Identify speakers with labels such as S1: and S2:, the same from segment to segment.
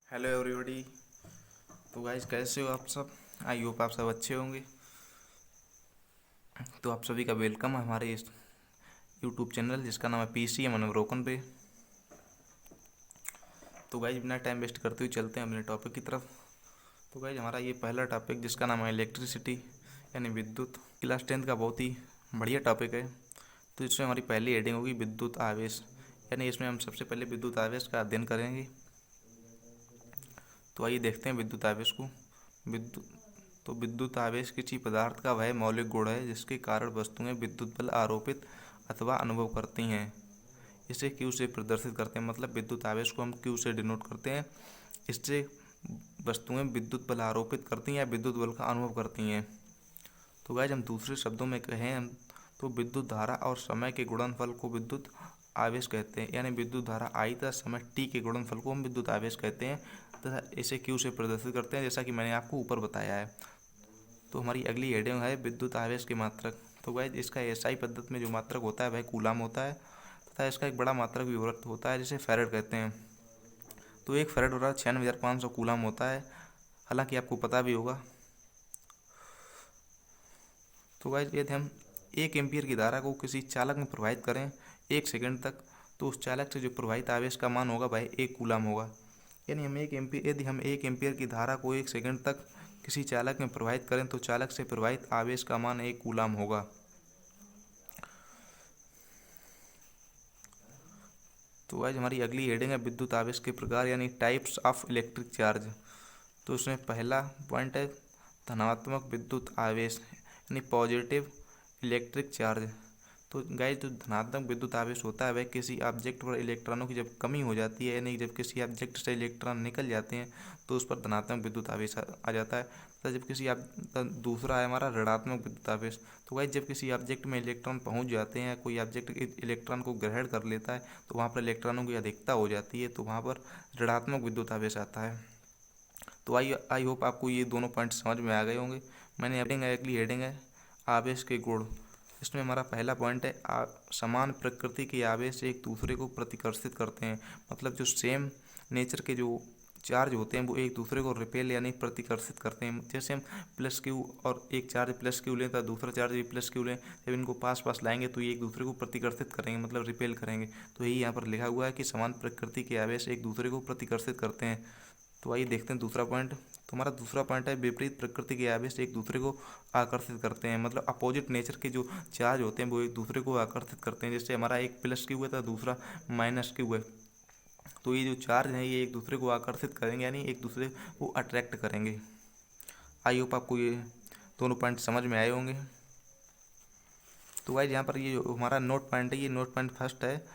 S1: Hello everybody. तो guys कैसे हो आप सब? आई होप आप सब अच्छे होंगे। तो आप सभी का वेलकम है हमारे इस यूट्यूब चैनल जिसका नाम है पीसीएम अनब्रोकन पे। तो गाइस बिना टाइम वेस्ट करते हुए चलते हैं अपने टॉपिक की तरफ। तो गाइस हमारा ये पहला टॉपिक जिसका नाम है इलेक्ट्रिसिटी यानी विद्युत, क्लास 10th का बहुत ही बढ़िया टॉपिक है। तो इसमें हमारी पहली हेडिंग होगी विद्युत आवेश, यानी इसमें हम सबसे पहले विद्युत आवेश का अध्ययन करेंगे। तो आइए देखते हैं विद्युत आवेश को। विद्युत तो विद्युत आवेश किसी पदार्थ का वह मौलिक गुण है जिसके कारण वस्तुएं विद्युत बल आरोपित अथवा अनुभव करती हैं। इसे क्यू से प्रदर्शित करते हैं, मतलब विद्युत आवेश को हम क्यू से डिनोट करते हैं। इससे वस्तुएं विद्युत बल आरोपित करती हैं या विद्युत बल का अनुभव करती हैं। तो गाइस हम दूसरे शब्दों में कहें तो विद्युत धारा और समय के गुणनफल को विद्युत आवेश कहते हैं, यानी विद्युत धारा आई तथा समय टी के गुणनफल को हम विद्युत आवेश कहते हैं तथा इसे क्यू से प्रदर्शित करते हैं, जैसा कि मैंने आपको ऊपर बताया है। तो हमारी अगली हेडिंग है विद्युत आवेश के मात्रक। तो गाइस इसका एसआई पद्धति में जो मात्रक होता है वह कूलाम होता है तथा इसका एक बड़ा मात्रक विवर्त होता है जिसे फेरेड कहते हैं। तो एक फेरेड हो रहा है 96,500 कूलाम होता है, हालांकि आपको पता भी होगा। तो गाइस यदि हम 1 एम्पियर की धारा को किसी चालक में प्रवाहित करें 1 सेकंड तक, तो उस चालक से जो प्रवाहित आवेश का मान होगा वह 1 कूलाम होगा। यानी यदि हम 1 एम्पियर की धारा को 1 सेकंड तक किसी चालक में प्रवाहित करें तो चालक से प्रवाहित आवेश का मान 1 कूलाम होगा। तो आज हमारी अगली हेडिंग है विद्युत आवेश के प्रकार यानी टाइप्स ऑफ इलेक्ट्रिक चार्ज। तो उसमें पहला पॉइंट है धनात्मक विद्युत आवेश यानी पॉजिटिव इलेक्ट्रिक चार्ज। तो गाइस जो धनात्मक विद्युत आवेश होता है वह किसी ऑब्जेक्ट पर इलेक्ट्रॉनों की जब कमी हो जाती है, यानी जब किसी ऑब्जेक्ट से इलेक्ट्रॉन निकल जाते हैं तो उस पर धनात्मक विद्युत आवेश आ जाता है। तथा जब दूसरा है हमारा ऋणात्मक विद्युत आवेश। तो गाइस जब किसी ऑब्जेक्ट में इलेक्ट्रॉन पहुंच जाते हैं, कोई ऑब्जेक्ट इलेक्ट्रॉन को ग्रहण कर लेता है तो वहाँ पर इलेक्ट्रॉनों की अधिकता हो जाती है, तो वहाँ पर ऋणात्मक विद्युत आवेश आता है। तो आई होप आपको ये दोनों पॉइंट समझ में आ गए होंगे। मैंने अगली हेडिंग है आवेश के गुण। इसमें हमारा पहला पॉइंट है समान प्रकृति के आवेश एक दूसरे को प्रतिकर्षित करते हैं, मतलब जो सेम नेचर के जो चार्ज होते हैं वो एक दूसरे को रिपेल यानी प्रतिकर्षित करते हैं। जैसे हम प्लस क्यू और एक चार्ज प्लस क्यू लें तो दूसरा चार्ज भी प्लस क्यू लें, जब इनको पास पास लाएंगे तो ये एक दूसरे को प्रतिकर्षित करेंगे, मतलब रिपेल करेंगे। तो यही यहाँ पर लिखा हुआ है कि समान प्रकृति के आवेश एक दूसरे को प्रतिकर्षित करते हैं। तो आइए देखते हैं दूसरा पॉइंट। तो हमारा दूसरा पॉइंट है विपरीत प्रकृति के आवेश एक दूसरे को आकर्षित करते हैं, मतलब अपोजिट नेचर के जो चार्ज होते हैं वो एक दूसरे को आकर्षित करते हैं। जैसे हमारा एक प्लस क्यू है तो दूसरा माइनस क्यू है, तो ये जो चार्ज है ये एक दूसरे को आकर्षित करेंगे यानी एक दूसरे को अट्रैक्ट करेंगे। आई होप आपको ये दोनों पॉइंट समझ में आए होंगे। तो गाइस यहाँ पर ये जो हमारा नोट पॉइंट है, ये नोट पॉइंट फर्स्ट है,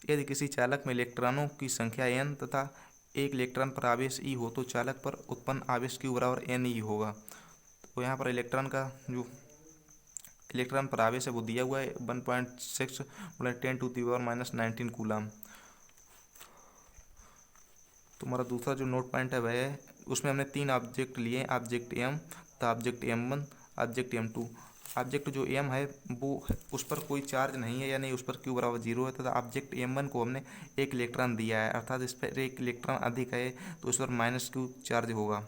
S1: यदि किसी चालक में इलेक्ट्रॉनों की संख्या n तथा एक इलेक्ट्रॉन पर आवेश ई हो तो चालक पर उत्पन्न आवेश Q बराबर n ई होगा। तो यहाँ पर इलेक्ट्रॉन पर आवेश है वो दिया हुआ है 1.6 × 10⁻⁹ कूलाम। तो हमारा दूसरा जो नोट पॉइंट है वह है, उसमें हमने 3 ऑब्जेक्ट लिए हैं, ऑब्जेक्ट M तथा object M1, object M2। Object जो M है वो उस पर कोई चार्ज नहीं है, यानी उस पर Q बराबर 0 है, तथा ऑब्जेक्ट M1 को हमने 1 इलेक्ट्रॉन दिया है, अर्थात इस पर 1 इलेक्ट्रॉन अधिक है तो इस पर -Q चार्ज होगा।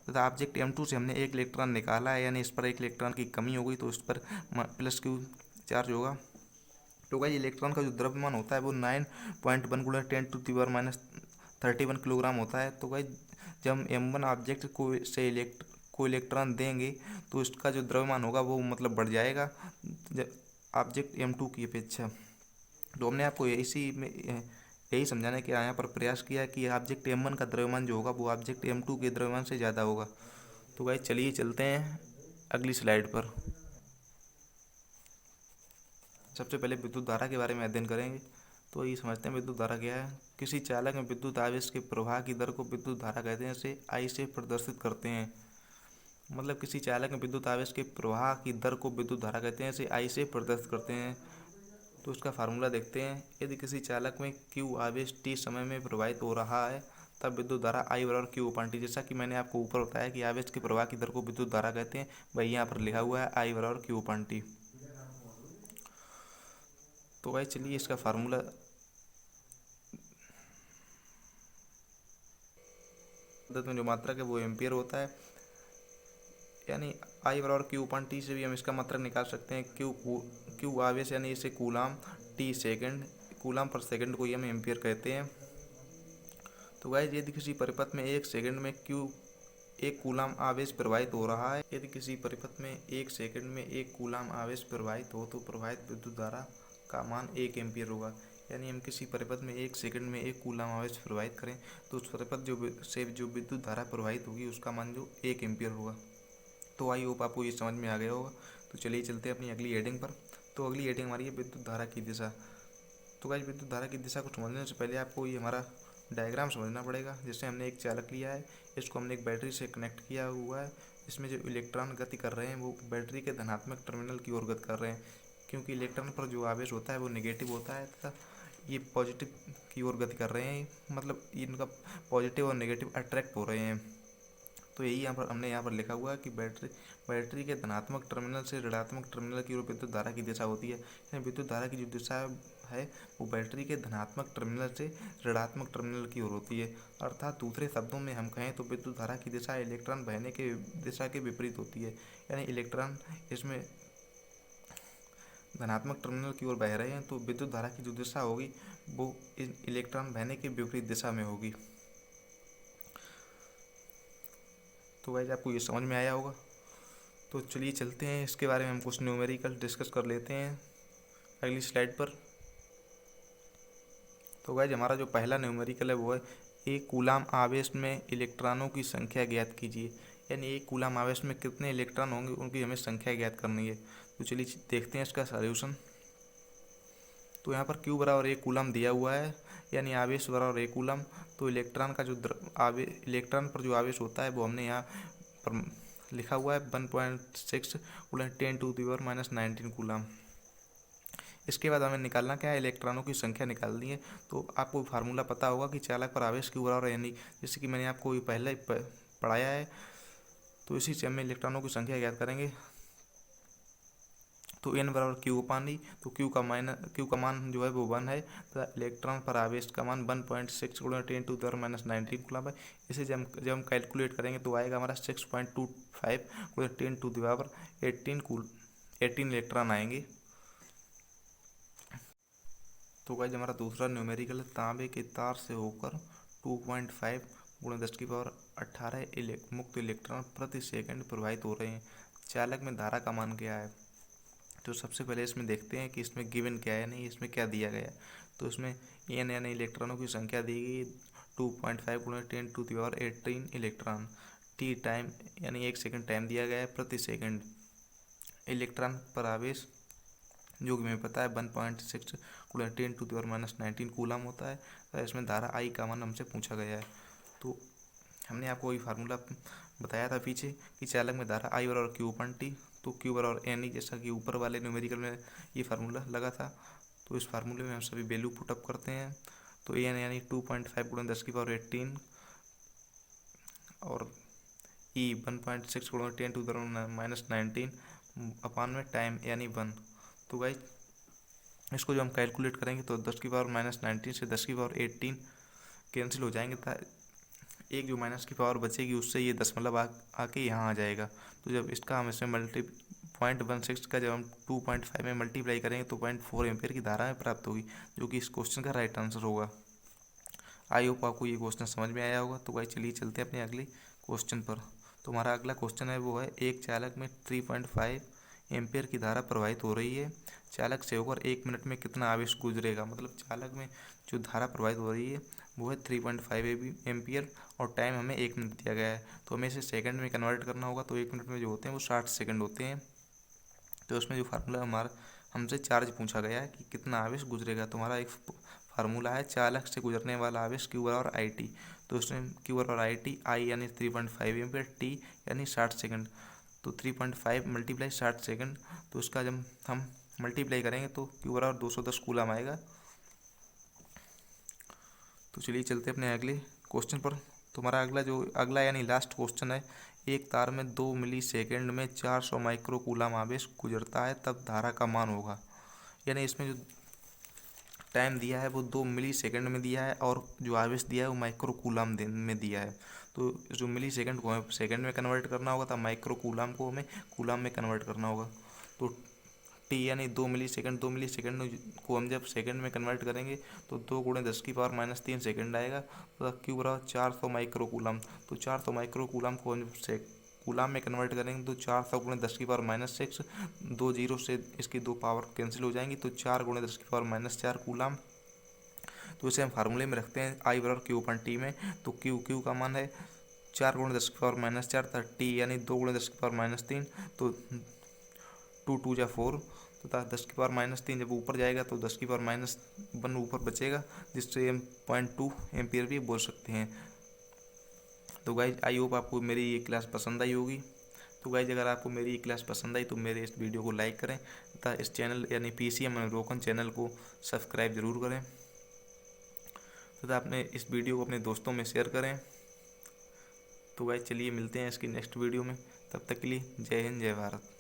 S1: तथा ऑब्जेक्ट M2 से हमने 1 इलेक्ट्रॉन निकाला है, यानी इस पर 1 इलेक्ट्रॉन की कमी हो गई तो इस पर +Q चार्ज होगा। तो गाइस इलेक्ट्रॉन का जो द्रव्यमान होता है वो 9.1 × 10⁻31 किलोग्राम होता है। तो गाइस जब हम M1 ऑब्जेक्ट को इलेक्ट्रॉन देंगे तो इसका जो द्रव्यमान होगा वो मतलब बढ़ जाएगा ऑब्जेक्ट M2 की अपेक्षा। तो हमने आपको यही समझाने के यहाँ पर प्रयास किया कि ऑब्जेक्ट M1 का द्रव्यमान जो होगा वो ऑब्जेक्ट M2 के द्रव्यमान से ज़्यादा होगा। तो गाइस चलिए चलते हैं अगली स्लाइड पर। सबसे पहले विद्युत धारा के बारे में अध्ययन करेंगे। तो ये समझते हैं विद्युत धारा क्या है। किसी चालक में विद्युत आवेश के प्रवाह की दर को विद्युत धारा कहते हैं, इसे आई से प्रदर्शित करते हैं। मतलब किसी चालक में विद्युत आवेश के प्रवाह की दर को विद्युत धारा कहते हैं, इसे आई से प्रदर्शित करते हैं। तो उसका फार्मूला देखते हैं। यदि किसी चालक में क्यू आवेश टी समय में प्रवाहित हो रहा है तब विद्युत धारा आई बराबर क्यू अपॉन टी। जैसा कि मैंने आपको ऊपर बताया कि आवेश के प्रवाह की दर को विद्युत धारा कहते हैं, वही यहाँ पर लिखा हुआ है आई बराबर क्यू अपॉन टी। तो भाई चलिए इसका फार्मूला पद्धति में जो मात्रक है वो एम्पियर होता है। यानी आई बराबर क्यू अपन टी से भी हम इसका मात्रक निकाल सकते हैं। क्यू आवेश यानी इसे कूलाम, टी सेकंड, कूलाम पर सेकंड को ही हम एम्पियर कहते हैं। तो गाइस यदि किसी परिपथ में 1 सेकंड में एक कूलाम आवेश प्रवाहित हो रहा है, यदि किसी परिपथ में 1 सेकंड में 1 कूलाम आवेश प्रवाहित हो तो प्रवाहित विद्युत धारा का मान 1 एम्पियर होगा। यानी हम किसी परिपथ में 1 सेकंड में 1 कूलाम आवेश प्रवाहित करें तो उस परिपथ जो विद्युत धारा प्रवाहित होगी उसका मान जो 1 एम्पियर होगा। तो आई होप आपको ये समझ में आ गया होगा। तो चलिए चलते हैं अपनी अगली हेडिंग पर। तो अगली हेडिंग हमारी है विद्युत धारा की दिशा। तो गाइस विद्युत धारा की दिशा को समझने से पहले आपको ये हमारा डायग्राम समझना पड़ेगा। जैसे हमने एक चालक लिया है, इसको हमने एक बैटरी से कनेक्ट किया हुआ है। इसमें जो इलेक्ट्रॉन गति कर रहे हैं वो बैटरी के धनात्मक टर्मिनल की ओर गति कर रहे हैं, क्योंकि इलेक्ट्रॉन पर जो आवेश होता है वो नेगेटिव होता है तथा ये पॉजिटिव की ओर गति कर रहे हैं। मतलब इनका पॉजिटिव और नेगेटिव अट्रैक्ट हो रहे हैं। तो यही हमने यहाँ पर लिखा हुआ है कि बैटरी के धनात्मक टर्मिनल से ऋणात्मक टर्मिनल की ओर विद्युत धारा की दिशा होती है। यानी विद्युत धारा की जो दिशा है वो बैटरी के धनात्मक टर्मिनल से ऋणात्मक टर्मिनल की ओर होती है। अर्थात दूसरे शब्दों में हम कहें तो विद्युत धारा की दिशा इलेक्ट्रॉन बहने के दिशा के विपरीत होती है। यानी इलेक्ट्रॉन इसमें धनात्मक टर्मिनल की ओर बह रहे हैं तो विद्युत धारा की जो दिशा होगी वो इलेक्ट्रॉन बहने के विपरीत दिशा में होगी। तो गाइस आपको ये समझ में आया होगा। तो चलिए चलते हैं, इसके बारे में हम कुछ न्यूमेरिकल डिस्कस कर लेते हैं अगली स्लाइड पर। तो गाइस हमारा जो पहला न्यूमेरिकल है वो है एक कूलाम आवेश में इलेक्ट्रॉनों की संख्या ज्ञात कीजिए। यानी एक कूलाम आवेश में कितने इलेक्ट्रॉन होंगे उनकी हमें संख्या ज्ञात करनी है। तो चलिए देखते हैं इसका सॉल्यूशन। तो यहाँ पर Q बराबर 1 कूलम दिया हुआ है, यानी आवेश बराबर 1 कूलम। तो इलेक्ट्रॉन का जो इलेक्ट्रॉन पर जो आवेश होता है वो हमने यहाँ पर लिखा हुआ है 1.6 × 10⁻⁻19 कूलम। इसके बाद हमें निकालना क्या है, इलेक्ट्रॉनों की संख्या निकालनी है। तो आपको फार्मूला पता होगा कि चालक पर आवेश Q बराबर यानी जैसे कि मैंने आपको ये पहले पढ़ाया है। तो इसी से हम इलेक्ट्रॉनों की संख्या ज्ञात करेंगे। तो n बराबर Q अपान E। तो Q का मान जो है वो 1 है तथा इलेक्ट्रॉन पर आवेश का मान 1.6 × 10⁻⁻19 कूलम है। इसे जब हम कैलकुलेट करेंगे तो आएगा हमारा 6.25 × 10⁻18 इलेक्ट्रॉन आएंगे। तो गाइस हमारा दूसरा न्यूमेरिकल है तांबे के तार से होकर 2.5 × 10⁻18 मुक्त इलेक्ट्रॉन प्रति सेकंड प्रवाहित हो रहे हैं। चालक में धारा का मान क्या है। तो सबसे पहले इसमें देखते हैं कि इसमें गिवन क्या है, नहीं इसमें क्या दिया गया है। तो इसमें n यानी इलेक्ट्रॉनों की संख्या दी गई 2.5 × 10⁻18 इलेक्ट्रॉन। t टाइम यानी 1 सेकंड टाइम दिया गया है प्रति सेकंड। इलेक्ट्रॉन पर आवेश जो कि हमें पता है 1.6 × 10⁻⁻19 कूलम होता है। तो इसमें धारा I का मान हमसे पूछा गया है। तो हमने आपको वही फार्मूला बताया था पीछे कि चालक में धारा I बराबर Q अपन T। तो Q बराबर NE, जैसा कि ऊपर वाले न्यूमेरिकल में ये फार्मूला लगा था। तो इस फार्मूले में हम सभी वैल्यू पुटअप करते हैं। तो n यानी 2.5 × 10⁻18 और E 1.6 × 10⁻⁻19 अपान में टाइम यानी 1। तो गाइस इसको जो हम कैलकुलेट करेंगे तो 10⁻⁻19 से 10⁻18 कैंसिल हो जाएंगे था। एक जो माइनस की पावर बचेगी उससे ये दशमलव आके यहाँ आ जाएगा। तो जब इसका हम इसमें 0.16 का जब हम 2.5 में मल्टीप्लाई करेंगे तो 0.4 एम्पियर की धारा में प्राप्त होगी, जो कि इस क्वेश्चन का राइट आंसर होगा। आई होप आपको ये क्वेश्चन समझ में आया होगा। तो भाई चलिए चलते हैं अपने अगले क्वेश्चन पर। तो हमारा अगला क्वेश्चन है वो है एक चालक में 3.5 एम्पियर की धारा प्रवाहित हो रही है। चालक से होकर 1 मिनट में कितना आवेश गुजरेगा। मतलब चालक में जो धारा प्रवाहित हो रही है वो है 3.5 एम्पियर और टाइम हमें 1 मिनट दिया गया है। तो हमें इसे सेकंड में कन्वर्ट करना होगा। तो 1 मिनट में जो होते हैं वो 60 सेकंड होते हैं। तो उसमें जो फार्मूला हमारा हमसे चार्ज पूछा गया है कि कितना आवेश गुजरेगा। तो हमारा एक फार्मूला है चालक से गुजरने वाला आवेश Q बराबर IT। तो उसमें Q बराबर IT, I यानी 3.5 एम्पियर, T यानी 60 सेकंड। तो 3.5 × 60 सेकंड, तो उसका जब हम मल्टीप्लाई करेंगे तो Q बराबर 210 कूलम आएगा। तो चलिए चलते अपने अगले क्वेश्चन पर। तो हमारा अगला यानी लास्ट क्वेश्चन है एक तार में 2 मिली सेकेंड में 400 माइक्रो कूलम आवेश गुजरता है तब धारा का मान होगा। यानी इसमें जो टाइम दिया है वो 2 मिली सेकेंड में दिया है और जो आवेश दिया है वो माइक्रो कूलम में दिया है। तो जो मिली सेकेंड को हमें सेकेंड में कन्वर्ट करना होगा, तब माइक्रो कूलाम को हमें कूलाम में कन्वर्ट करना होगा। तो टी यानी 2 मिली सेकेंड को हम जब सेकंड में कन्वर्ट करेंगे तो 2 × 10⁻³ सेकंड आएगा। तो क्यू बराबर 400 माइक्रो कूलाम। तो 400 माइक्रो कूलाम को हम कूलाम में कन्वर्ट करेंगे तो 400 × 10⁻⁶, 2 जीरो से इसकी 2 पावर कैंसिल हो जाएंगी, तो 4 × 10⁻⁴ कूलाम। तो इसे हम फार्मूले में रखते हैं I बराबर Q/T में। तो क्यू का मान है 4 × 10⁻⁴, तथा टी यानी 2 × 10⁻³ तो 2 2 जा 4, तो 10⁻³ जब ऊपर जाएगा तो 10⁻1 ऊपर बचेगा, जिससे हम 0.2 एम्पियर भी बोल सकते हैं। तो गाइज आई होप आपको मेरी ये क्लास पसंद आई होगी। तो गाइज अगर आपको मेरी ये क्लास पसंद आई तो मेरे इस वीडियो को लाइक करें तथा इस चैनल यानी PCM अवलोकन चैनल को सब्सक्राइब जरूर करें तथा अपने इस वीडियो को अपने दोस्तों में शेयर करें। तो गाइज चलिए मिलते हैं इसकी नेक्स्ट वीडियो में, तब तक के लिए जय हिंद जय भारत।